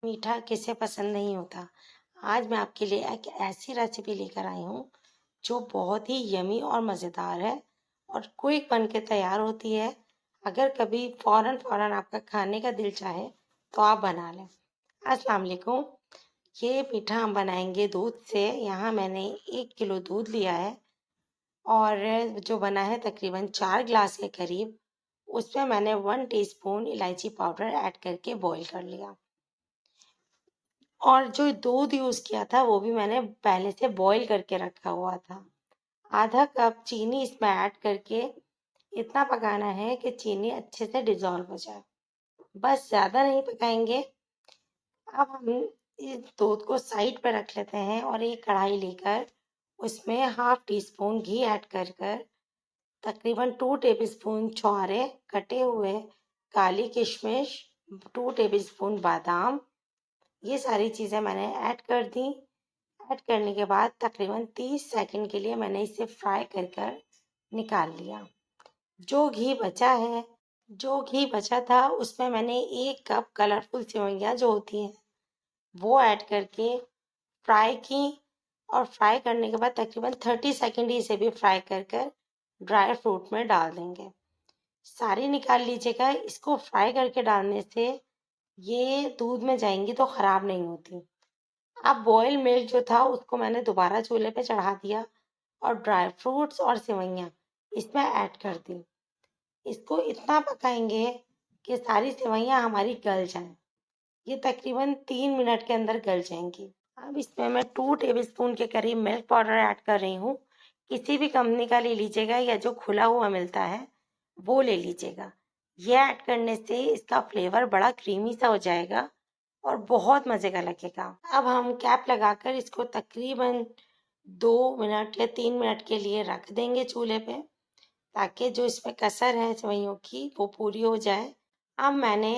मीठा किसे पसंद नहीं होता। आज मैं आपके लिए एक ऐसी रेसिपी लेकर आई हूँ जो बहुत ही यमी और मज़ेदार है और क्विक बन के तैयार होती है। अगर कभी फ़ौरन आपका खाने का दिल चाहे तो आप बना लें। अस्सलाम वालेकुम। ये मीठा हम बनाएंगे दूध से। यहाँ मैंने 1 किलो दूध लिया है और जो बना है तकरीबन 4 ग्लास के करीब। उसमें मैंने 1 टीस्पून इलायची पाउडर ऐड करके बॉईल कर लिया और जो दूध यूज़ किया था वो भी मैंने पहले से बॉईल करके रखा हुआ था। आधा कप चीनी इसमें ऐड करके इतना पकाना है कि चीनी अच्छे से डिज़ोल्व हो जाए। बस ज़्यादा नहीं पकाएंगे। अब हम इस दूध को साइड पर रख लेते हैं और एक कढ़ाई लेकर उसमें हाफ टी स्पून घी ऐड कर कर तकरीबन 2 टेबलस्पून छुहारे कटे हुए, काली किशमिश, 2 टेबलस्पून बादाम, ये सारी चीज़ें मैंने ऐड कर दी। ऐड करने के बाद तकरीबन 30 सेकंड के लिए मैंने इसे फ्राई कर कर निकाल लिया। जो घी बचा था उसमें मैंने 1 कप कलरफुल सेवइयाँ जो होती हैं वो ऐड करके फ्राई की और फ्राई करने के बाद तकरीबन 30 सेकंड इसे भी फ्राई कर कर ड्राई फ्रूट में डाल देंगे। सारी निकाल लीजिएगा। इसको फ्राई करके डालने से ये दूध में जाएंगी तो ख़राब नहीं होती। अब बॉयल मिल्क जो था उसको मैंने दोबारा चूल्हे पे चढ़ा दिया और ड्राई फ्रूट्स और सेवइयाँ इसमें ऐड कर दी। इसको इतना पकाएंगे कि सारी सेवइयाँ हमारी गल जाएं। ये तकरीबन 3 मिनट के अंदर गल जाएंगी। अब इसमें मैं 2 टेबलस्पून के करीब मिल्क पाउडर ऐड कर रही हूँ। किसी भी कंपनी का ले लीजिएगा या जो खुला हुआ मिलता है वो ले लीजिएगा। ये ऐड करने से इसका फ्लेवर बड़ा क्रीमी सा हो जाएगा और बहुत मज़े का लगेगा। अब हम कैप लगाकर इसको तकरीबन 2 मिनट या 3 मिनट के लिए रख देंगे चूल्हे पे ताकि जो इसमें कसर है सेवइयों की वो पूरी हो जाए। अब मैंने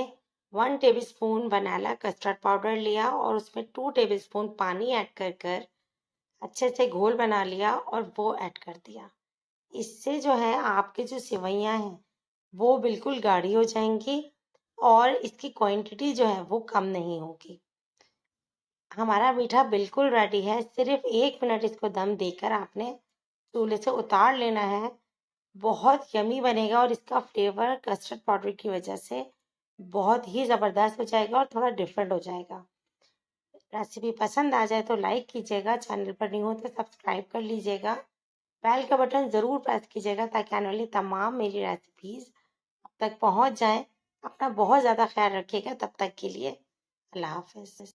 1 टेबलस्पून वनीला कस्टर्ड पाउडर लिया और उसमें 2 टेबलस्पून पानी ऐड कर कर अच्छे से घोल बना लिया और वो ऐड कर दिया। इससे जो है आपकी जो सेवइयाँ हैं वो बिल्कुल गाढ़ी हो जाएंगी और इसकी क्वांटिटी जो है वो कम नहीं होगी। हमारा मीठा बिल्कुल रेडी है। सिर्फ 1 मिनट इसको दम देकर आपने चूल्हे से उतार लेना है। बहुत यमी बनेगा और इसका फ्लेवर कस्टर्ड पाउडर की वजह से बहुत ही ज़बरदस्त हो जाएगा और थोड़ा डिफरेंट हो जाएगा। रेसिपी पसंद आ जाए तो लाइक कीजिएगा, चैनल पर न्यू हो तो सब्सक्राइब कर लीजिएगा, बेल का बटन ज़रूर प्रेस कीजिएगा ताकि आने वाली तमाम मेरी रेसिपीज़ आप तक पहुंच जाएं। अपना बहुत ज़्यादा ख्याल रखिएगा। तब तक के लिए अल्लाह हाफिज़।